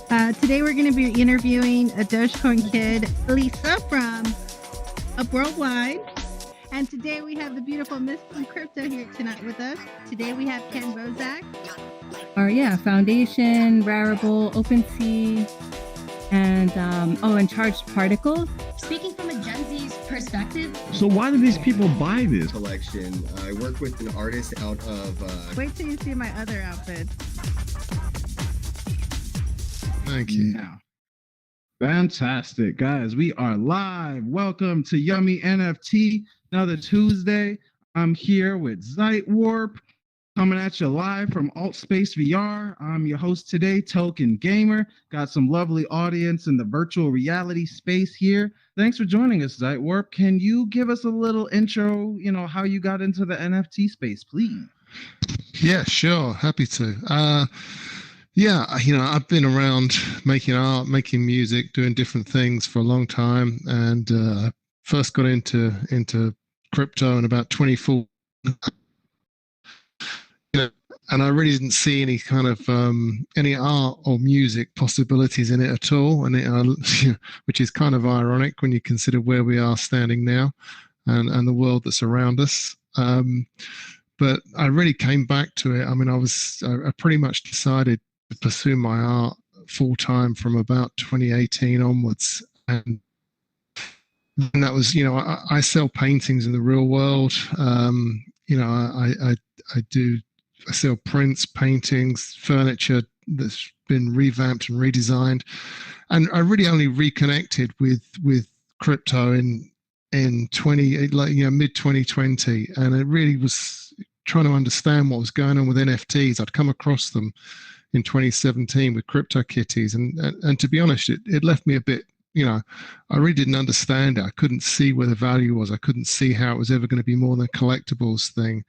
Today we're going to be interviewing a Dogecoin kid, Lisa from Up Worldwide. And today we have the beautiful Miss from Crypto here tonight with us. Today we have Ken Bozak. Foundation, Rarible, OpenSea, and Charged Particles. Speaking from a Gen Z's perspective. So why do these people buy this collection? I work with an artist out of... Wait till you see my other outfits. Thank you. Yeah. Fantastic, guys. We are live. Welcome to Yummy NFT. Another Tuesday. I'm here with Zeitwarp, coming at you live from Altspace VR. I'm your host today, Token Gamer. Got some lovely audience in the virtual reality space here. Thanks for joining us, Zeitwarp. Can you give us a little intro, how you got into the NFT space, please? Yeah, sure. Happy to. I've been around making art, making music, doing different things for a long time, and first got into crypto in about 2014. And I really didn't see any kind of any art or music possibilities in it at all, and which is kind of ironic when you consider where we are standing now, and the world that's around us. But I really came back to it. I mean, I pretty much decided to pursue my art full time from about 2018 onwards, and that was, I sell paintings in the real world. I sell prints, paintings, furniture that's been revamped and redesigned, and I really only reconnected with crypto in mid 2020, and it really was trying to understand what was going on with NFTs. I'd come across them in 2017 with CryptoKitties, and to be honest, it left me a bit. I really didn't understand it. I couldn't see where the value was. I couldn't see how it was ever going to be more than a collectibles thing.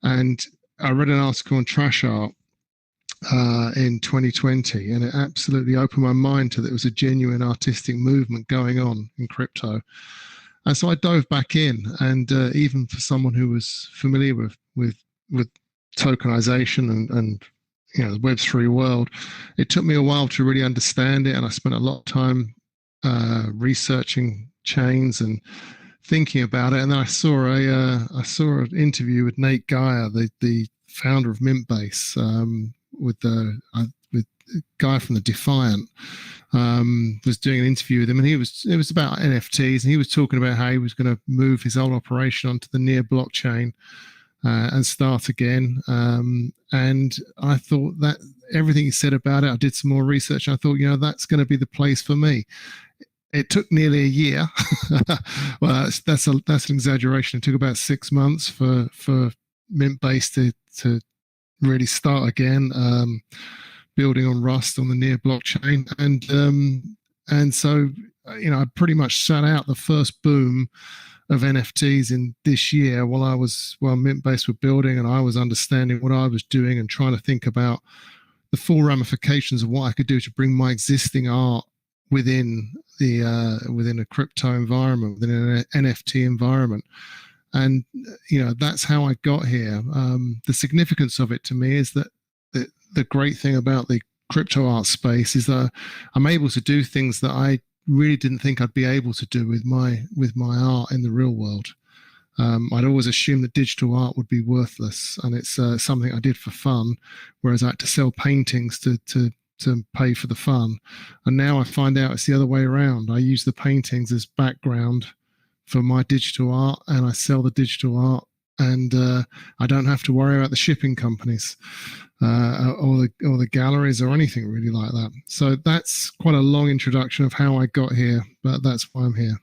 And I read an article on Trash Art in 2020, and it absolutely opened my mind to that it was a genuine artistic movement going on in crypto. And so I dove back in, and even for someone who was familiar with tokenization and the Web3 world, it took me a while to really understand it, and I spent a lot of time researching chains and thinking about it. And then I saw an interview with Nate Geyer, the founder of Mintbase, with a guy from the Defiant. Was doing an interview with him, and it was about NFTs, and he was talking about how he was going to move his old operation onto the Near blockchain and start again. And I thought that everything he said about it, I did some more research, and I thought, that's going to be the place for me. It took nearly a year. Well, that's an exaggeration. It took about 6 months for Mintbase to really start again, building on Rust on the Near blockchain, and so I pretty much sat out the first boom of NFTs in this year while Mintbase were building, and I was understanding what I was doing and trying to think about the full ramifications of what I could do to bring my existing art within a crypto environment, within an NFT environment. And that's how I got here. The significance of it to me is that the great thing about the crypto art space is that I'm able to do things that I really didn't think I'd be able to do with my art in the real world. I'd always assumed that digital art would be worthless, and it's something I did for fun, whereas I had to sell paintings to pay for the fun. And now I find out it's the other way around. I use the paintings as background for my digital art, and I sell the digital art, and I don't have to worry about the shipping companies or the galleries or anything really like that. So that's quite a long introduction of how I got here, but that's why I'm here.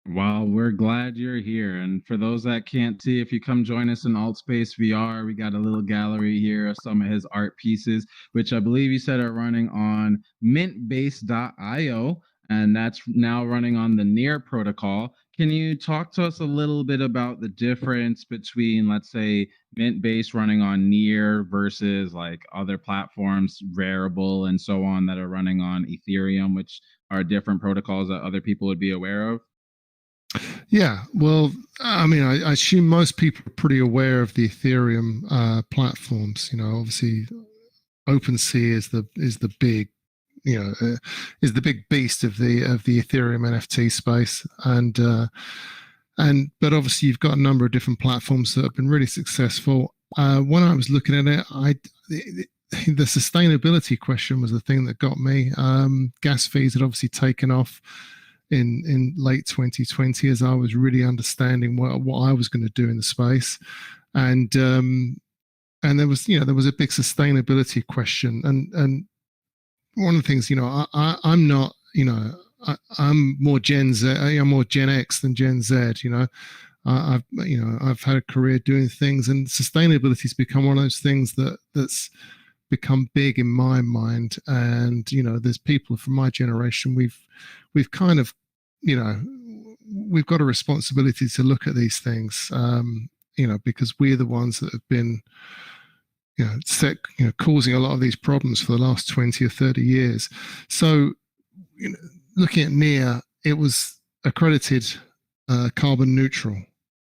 Well, we're glad you're here. And for those that can't see, if you come join us in Altspace VR, we got a little gallery here of some of his art pieces, which I believe you said are running on mintbase.io, and that's now running on the Near protocol. Can you talk to us a little bit about the difference between, let's say, Mintbase running on Near versus like other platforms, Rarible and so on, that are running on Ethereum, which are different protocols that other people would be aware of? Yeah, well, I mean, I assume most people are pretty aware of the Ethereum platforms. Obviously, OpenSea is the big is the big beast of the Ethereum NFT space, but obviously you've got a number of different platforms that have been really successful. When I was looking at it, the sustainability question was the thing that got me. Gas fees had obviously taken off in late 2020 as I was really understanding what I was going to do in the space, and there was a big sustainability question, and one of the things, I'm not, I'm more Gen Z, I'm more Gen X than Gen Z. I've had a career doing things, and sustainability has become one of those things that's become big in my mind. And there's people from my generation. We've kind of, we've got a responsibility to look at these things, because we're the ones that have been, causing a lot of these problems for the last 20 or 30 years. So, looking at NEAR, it was accredited carbon neutral,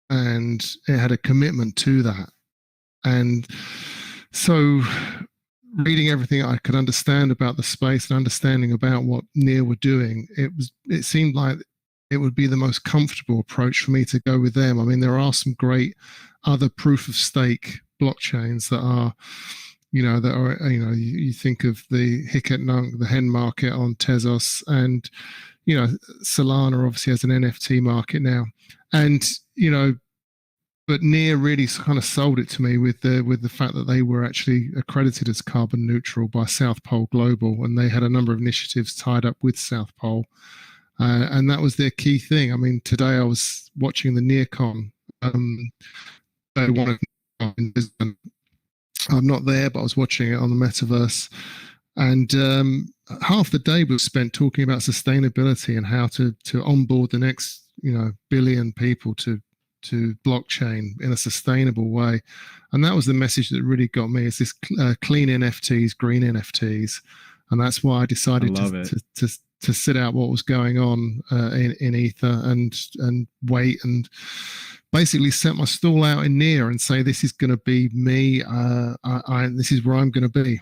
and it had a commitment to that. And so, reading everything I could understand about the space and understanding about what NEAR were doing, it seemed like it would be the most comfortable approach for me to go with them. I mean, there are some great other proof of stake blockchains that are, you think of the Hicket Nunk, the hen market on Tezos, and Solana obviously has an NFT market now, and but NEAR really kind of sold it to me with the fact that they were actually accredited as carbon neutral by South Pole Global, and they had a number of initiatives tied up with South Pole, and that was their key thing. I mean, today I was watching the NEARCon. They wanted. I'm not there, but I was watching it on the Metaverse, and half the day was spent talking about sustainability and how to onboard the next billion people to blockchain in a sustainable way. And that was the message that really got me. It's this clean NFTs, green NFTs, and that's why I decided to sit out what was going on in Ether and wait and basically set my stall out in NEAR and say, this is going to be me. This is where I'm going to be.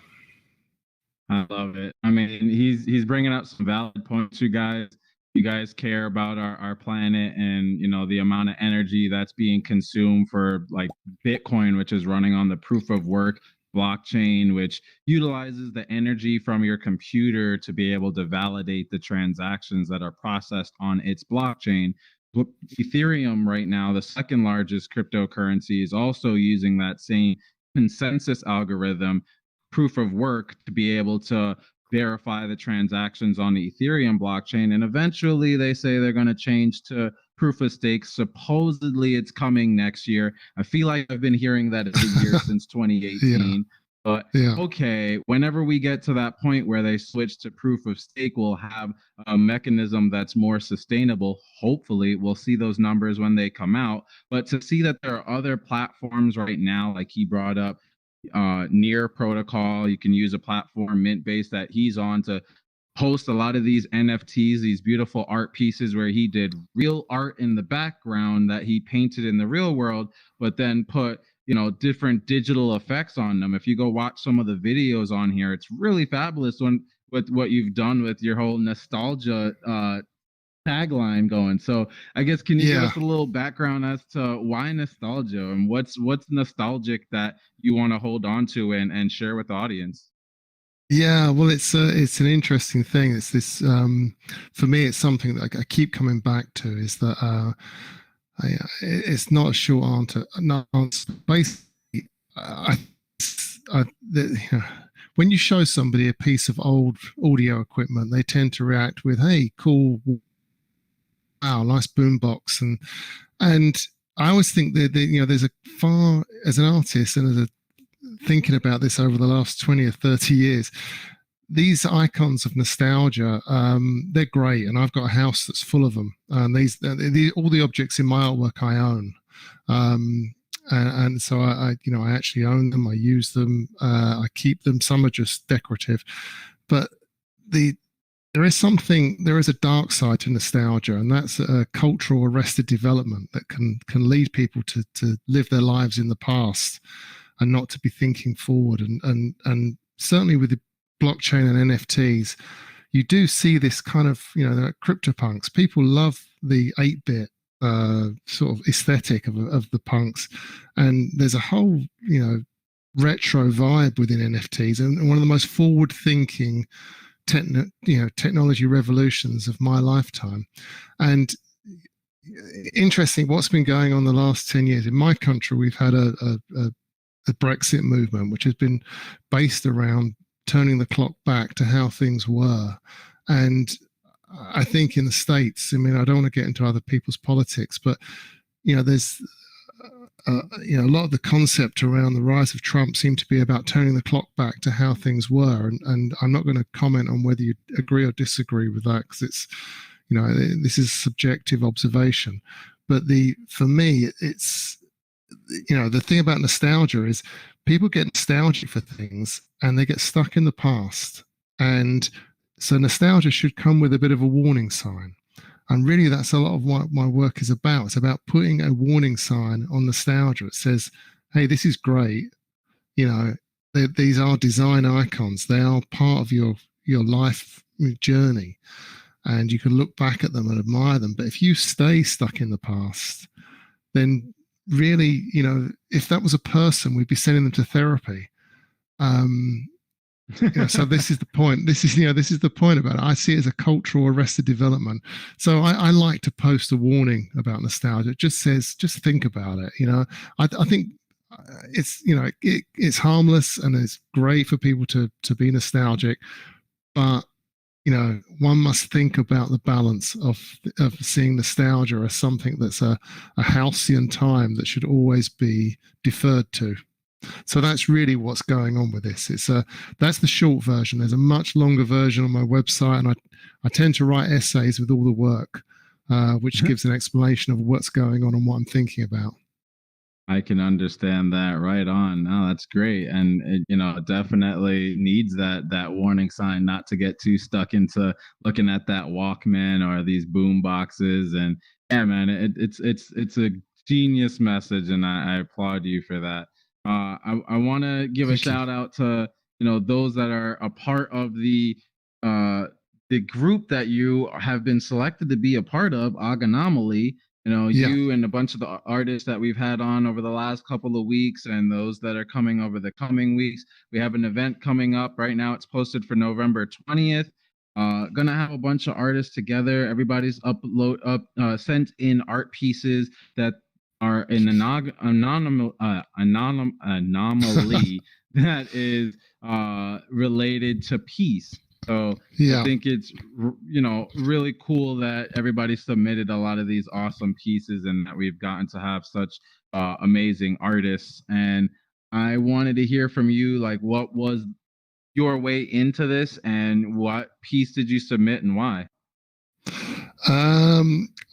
I love it. I mean, he's bringing up some valid points. You guys care about our planet and the amount of energy that's being consumed for like Bitcoin, which is running on the proof of work blockchain, which utilizes the energy from your computer to be able to validate the transactions that are processed on its blockchain. Ethereum right now, the second largest cryptocurrency, is also using that same consensus algorithm, proof of work, to be able to verify the transactions on the Ethereum blockchain. And eventually they say they're going to change to proof of stake. Supposedly it's coming next year. I feel like I've been hearing that it's a year since 2018. But okay, whenever we get to that point where they switch to proof of stake, we'll have a mechanism that's more sustainable. Hopefully, we'll see those numbers when they come out. But to see that there are other platforms right now, like he brought up, NEAR protocol, you can use a platform, Mint-based, that he's on to host a lot of these NFTs, these beautiful art pieces where he did real art in the background that he painted in the real world, but then put different digital effects on them. If you go watch some of the videos on here, it's really fabulous with what you've done with your whole nostalgia tagline going. So I guess, can you give us a little background as to why nostalgia, and what's nostalgic that you want to hold on to and share with the audience? Yeah, well, it's an interesting thing. It's this, for me, it's something that I keep coming back to, is that it's not a short answer. No, basically, when you show somebody a piece of old audio equipment, they tend to react with, "Hey, cool, wow, nice boombox," and I always think that there's a far, as an artist and as a thinking about this over the last 20 or 30 years, these icons of nostalgia, they're great, and I've got a house that's full of them. And all the objects in my artwork I own, and so I actually own them. I use them. I keep them. Some are just decorative, but there is a dark side to nostalgia, and that's a cultural arrested development that can lead people to live their lives in the past and not to be thinking forward. And certainly with the blockchain and NFTs, you do see this kind of, the CryptoPunks. People love the 8-bit sort of aesthetic of the punks, and there's a whole, retro vibe within NFTs, and one of the most forward-thinking technology revolutions of my lifetime. And interesting, what's been going on the last 10 years in my country, we've had a Brexit movement, which has been based around turning the clock back to how things were. And I think in the States, I mean, I don't want to get into other people's politics, but, there's a lot of the concept around the rise of Trump seemed to be about turning the clock back to how things were. And I'm not going to comment on whether you agree or disagree with that, because it's, this is subjective observation. But for me, it's, the thing about nostalgia is people get nostalgic for things and they get stuck in the past. And so nostalgia should come with a bit of a warning sign. And really, that's a lot of what my work is about. It's about putting a warning sign on nostalgia. It says, hey, this is great. These are design icons. They are part of your life journey. And you can look back at them and admire them. But if you stay stuck in the past, then really, if that was a person, we'd be sending them to therapy. So this is the point. This is the point about it. I see it as a cultural arrested development. So I like to post a warning about nostalgia. It just says, just think about it. I think it's, it's harmless and it's great for people to be nostalgic, but one must think about the balance of seeing nostalgia as something that's a halcyon time that should always be deferred to. So that's really what's going on with this. That's the short version. There's a much longer version on my website, and I tend to write essays with all the work, which gives an explanation of what's going on and what I'm thinking about. I can understand that. Right on. No, that's great. And it definitely needs that warning sign not to get too stuck into looking at that Walkman or these boom boxes. And yeah, man, it's a genius message, and I applaud you for that. I want to give a shout out to those that are a part of the group that you have been selected to be a part of, Anomaly. You and a bunch of the artists that we've had on over the last couple of weeks, and those that are coming over the coming weeks. We have an event coming up right now. It's posted for November 20th. Gonna have a bunch of artists together. Everybody's sent in art pieces that are an anomaly that is related to peace. So I think it's really cool that everybody submitted a lot of these awesome pieces, and that we've gotten to have such amazing artists. And I wanted to hear from you, like, what was your way into this, and what piece did you submit and why?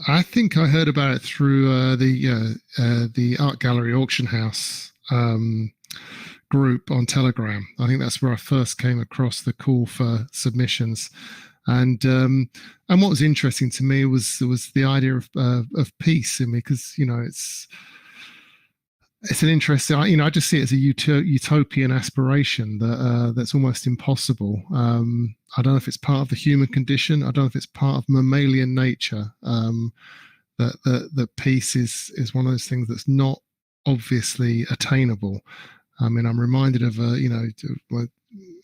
I think I heard about it through the art gallery auction house group on Telegram. I think that's where I first came across the call for submissions. And what was interesting to me was the idea of peace in me, because it's an interesting. I just see it as a utopian aspiration that's almost impossible. I don't know if it's part of the human condition. I don't know if it's part of mammalian nature. That peace is one of those things that's not obviously attainable. I mean, I'm reminded of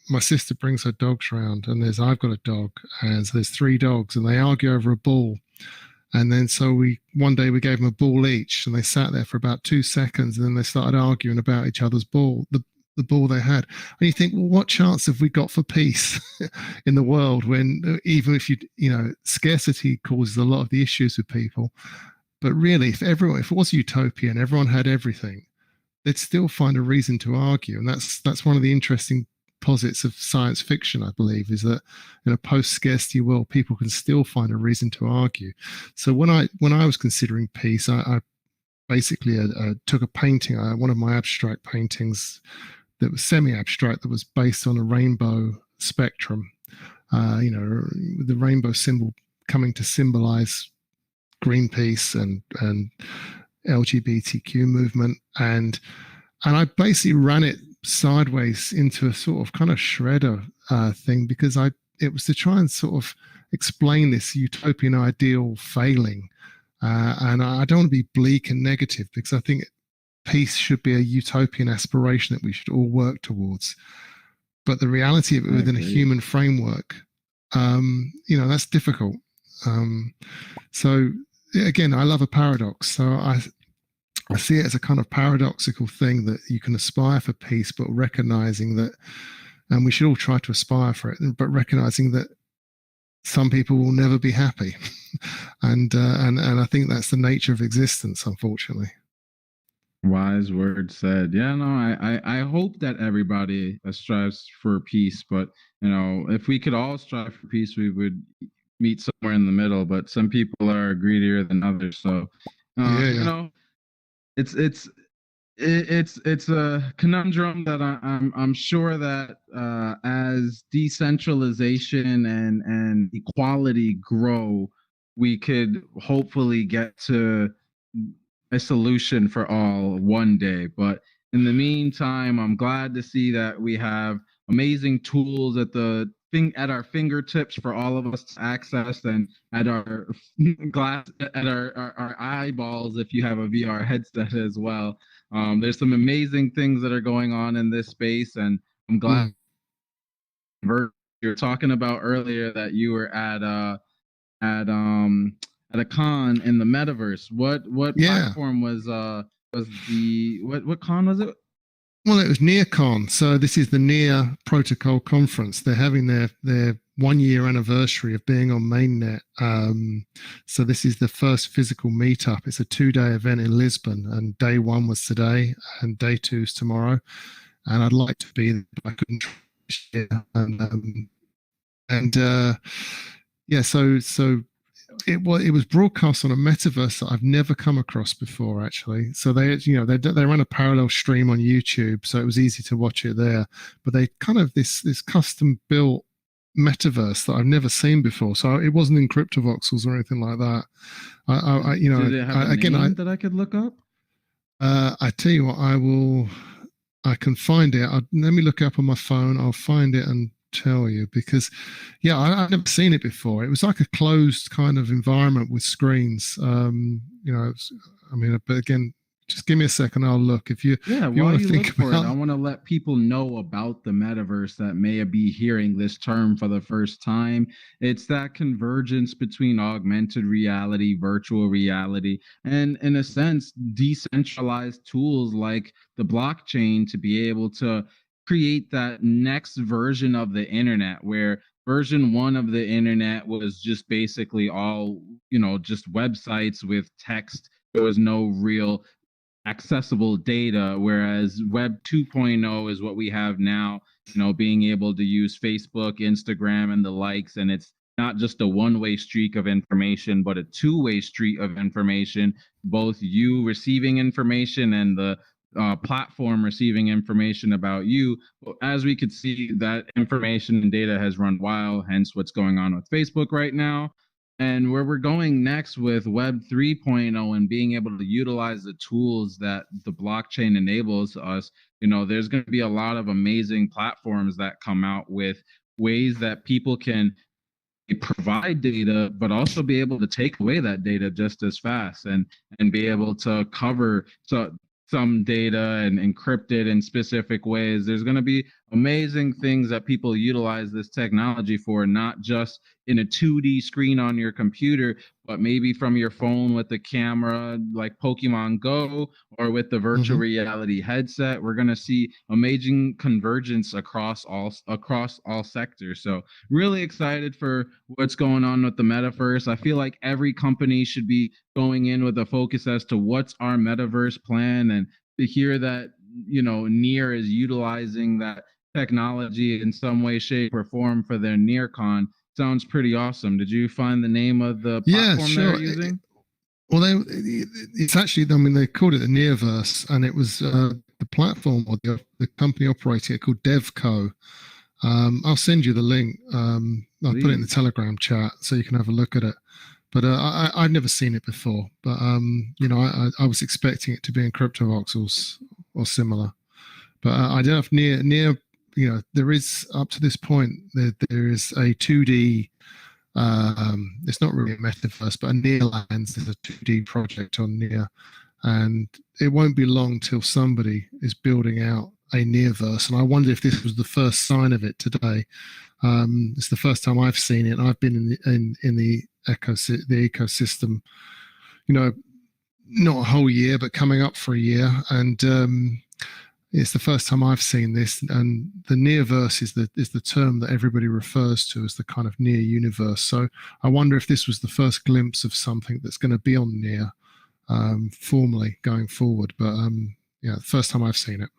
my sister brings her dogs around, and I've got a dog, and so there's 3 dogs, and they argue over a ball. And then so one day we gave them a ball each, and they sat there for about 2 seconds, and then they started arguing about each other's ball, the ball they had. And you think, well, what chance have we got for peace in the world, when even if scarcity causes a lot of the issues with people. But really, if it was utopia and everyone had everything, they'd still find a reason to argue. And that's one of the interesting posits of science fiction, I believe, is that in a post-scarcity world, people can still find a reason to argue. So when I was considering peace, I basically took a painting, one of my abstract paintings that was semi-abstract, that was based on a rainbow spectrum, with the rainbow symbol coming to symbolize Greenpeace and LGBTQ movement. And I basically ran it sideways into a sort of kind of shredder thing, because it was to try and sort of explain this utopian ideal failing. And I don't want to be bleak and negative, because I think peace should be a utopian aspiration that we should all work towards. But the reality of it within a human framework, that's difficult. So again, I love a paradox. So I see it as a kind of paradoxical thing, that you can aspire for peace, but recognizing that, and we should all try to aspire for it, but recognizing that some people will never be happy. and I think that's the nature of existence, unfortunately. Wise words said. Yeah, no, I hope that everybody strives for peace, but if we could all strive for peace, we would meet somewhere in the middle. But some people are greedier than others, so it's a conundrum that I'm sure that as decentralization and equality grow, we could hopefully get to a solution for all one day. But in the meantime, I'm glad to see that we have amazing tools at our fingertips for all of us to access, and at our our eyeballs if you have a VR headset as well. There's some amazing things that are going on in this space, and I'm glad you were talking about earlier that you were at a con in the Metaverse. What platform was what con was it? Well, it was NearCon. So this is the Near Protocol Conference. They're having their 1 year anniversary of being on mainnet. So this is the first physical meetup. It's a 2-day event in Lisbon, and day 1 was today, and day 2 is tomorrow. And I'd like to be there, but I couldn't. So it was broadcast on a metaverse that I've never come across before, actually. So they run a parallel stream on YouTube, so it was easy to watch it there. But they kind of this custom built metaverse that I've never seen before. So it wasn't in CryptoVoxels or anything like that. Did it have a name that I could look up? I tell you what, I can find it. Let me look it up on my phone. I'll find it and tell you, because I've never seen it before. It was like a closed kind of environment with screens. But again, just give me a second, I'll look. If you want to think about it, I want to let people know about the metaverse that may be hearing this term for the first time. It's that convergence between augmented reality, virtual reality, and in a sense, decentralized tools like the blockchain to be able to create that next version of the internet, where version 1 of the internet was just basically all, just websites with text. There was no real accessible data, whereas Web 2.0 is what we have now, being able to use Facebook, Instagram, and the likes. And it's not just a one-way streak of information, but a two-way street of information, both you receiving information and the platform receiving information about you. As we could see, that information and data has run wild, hence what's going on with Facebook right now. And where we're going next with Web 3.0 and being able to utilize the tools that the blockchain enables us, there's going to be a lot of amazing platforms that come out with ways that people can provide data, but also be able to take away that data just as fast, and be able to cover some data and encrypt it in specific ways. There's going to be amazing things that people utilize this technology for, not just in a 2D screen on your computer, but maybe from your phone with the camera like Pokemon Go, or with the virtual reality headset. We're going to see amazing convergence across all sectors. So really excited for what's going on with the metaverse. I feel like every company should be going in with a focus as to what's our metaverse plan, and to hear that Near is utilizing that technology in some way, shape, or form for their NearCon sounds pretty awesome. Did you find the name of the platform they're using? It's actually, they called it the Neoverse, and it was the platform, or the company operating it, called DevCo. I'll send you the link. I'll put it in the Telegram chat so you can have a look at it. But I'd never seen it before. But I was expecting it to be in CryptoVoxels or similar. But I don't know if near, you know, there is up to this point there is a 2D. It's not really a metaverse, but a Nearlands is a 2D project on Near, and it won't be long till somebody is building out a Neoverse. And I wonder if this was the first sign of it today. It's the first time I've seen it. I've been in the ecosystem, you know, not a whole year, but coming up for a year, and it's the first time I've seen this. And the Neoverse is the term that everybody refers to as the kind of near universe. So I wonder if this was the first glimpse of something that's going to be on Near formally going forward. But yeah, first time I've seen it.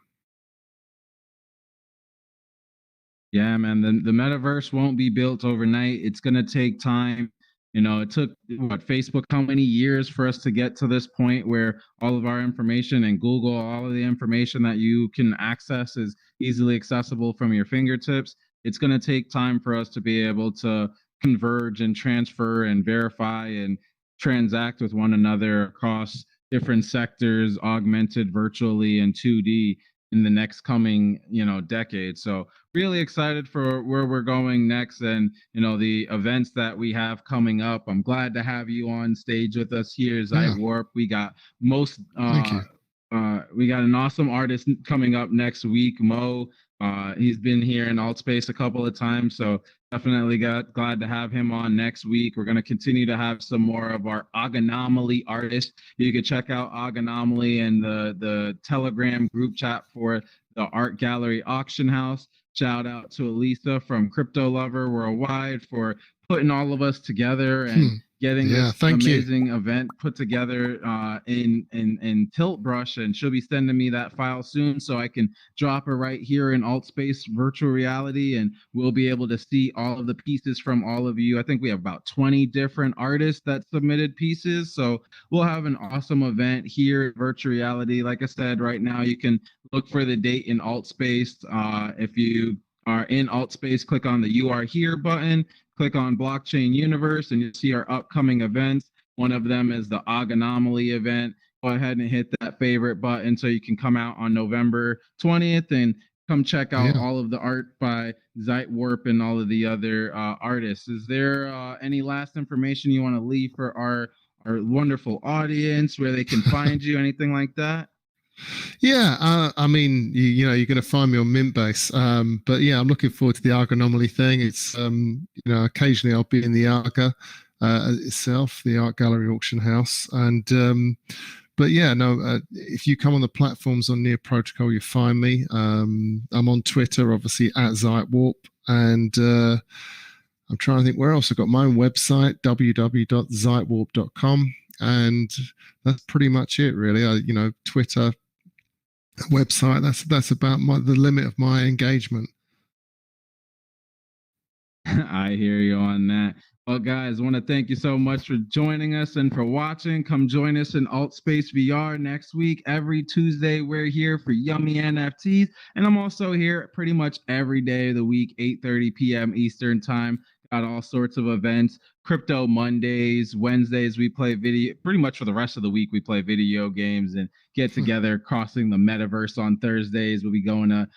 Yeah, man, the metaverse won't be built overnight. It's going to take time. You know, it took Facebook how many years for us to get to this point where all of our information and Google, all of the information that you can access is easily accessible from your fingertips. It's going to take time for us to be able to converge and transfer and verify and transact with one another across different sectors, augmented virtually and 2D in the next coming, you know, decade. So really excited for where we're going next, and you know, the events that we have coming up. I'm glad to have you on stage with us here, Zeitwarp. We got Thank you. We got an awesome artist coming up next week, Mo. He's been here in Altspace a couple of times, so definitely glad to have him on next week. We're going to continue to have some more of our Anomaly artists. You can check out Anomaly and the Telegram group chat for the art gallery auction house. Shout out to Elisa from Crypto Lover Worldwide for putting all of us together and getting this amazing event put together in Tilt Brush, and she'll be sending me that file soon so I can drop her right here in Altspace virtual reality, and we'll be able to see all of the pieces from all of you. I think we have about 20 different artists that submitted pieces, so we'll have an awesome event here in virtual reality. Like I said, right now you can look for the date in Altspace. If you are in Altspace, click on the You Are Here button, click on Blockchain Universe, and you'll see our upcoming events. One of them is the Anomaly event. Go ahead and hit that favorite button so you can come out on November 20th and come check out all of the art by Zeitwarp and all of the other artists. Is there any last information you want to leave for our wonderful audience, where they can find you, anything like that? Yeah, I mean, you know, you're going to find me on Mintbase, but yeah, I'm looking forward to the Anomaly thing. It's you know, occasionally I'll be in the Arga itself, the art gallery auction house, and but yeah, no, if you come on the platforms on Near Protocol, you find me. I'm on Twitter, obviously at Zeitwarp, and I'm trying to think where else. I've got my own website, www.zeitwarp.com, and that's pretty much it, really. You know, Twitter, website, that's about the limit of my engagement. I hear you on that. Well, guys, I want to thank you so much for joining us and for watching. Come join us in Altspace VR next week. Every Tuesday, we're here for yummy NFTs. And I'm also here pretty much every day of the week, 8:30 p.m. Eastern time. Got all sorts of events. Crypto Mondays, Wednesdays, we play video. Pretty much for the rest of the week, we play video games and get together. Crossing the Metaverse on Thursdays. We'll be going to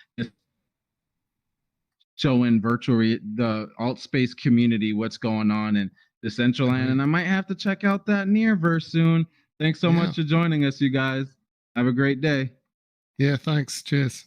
showing the Altspace community what's going on in Decentraland. And I might have to check out that Neoverse soon. Thanks so much for joining us, you guys. Have a great day. Yeah, thanks. Cheers.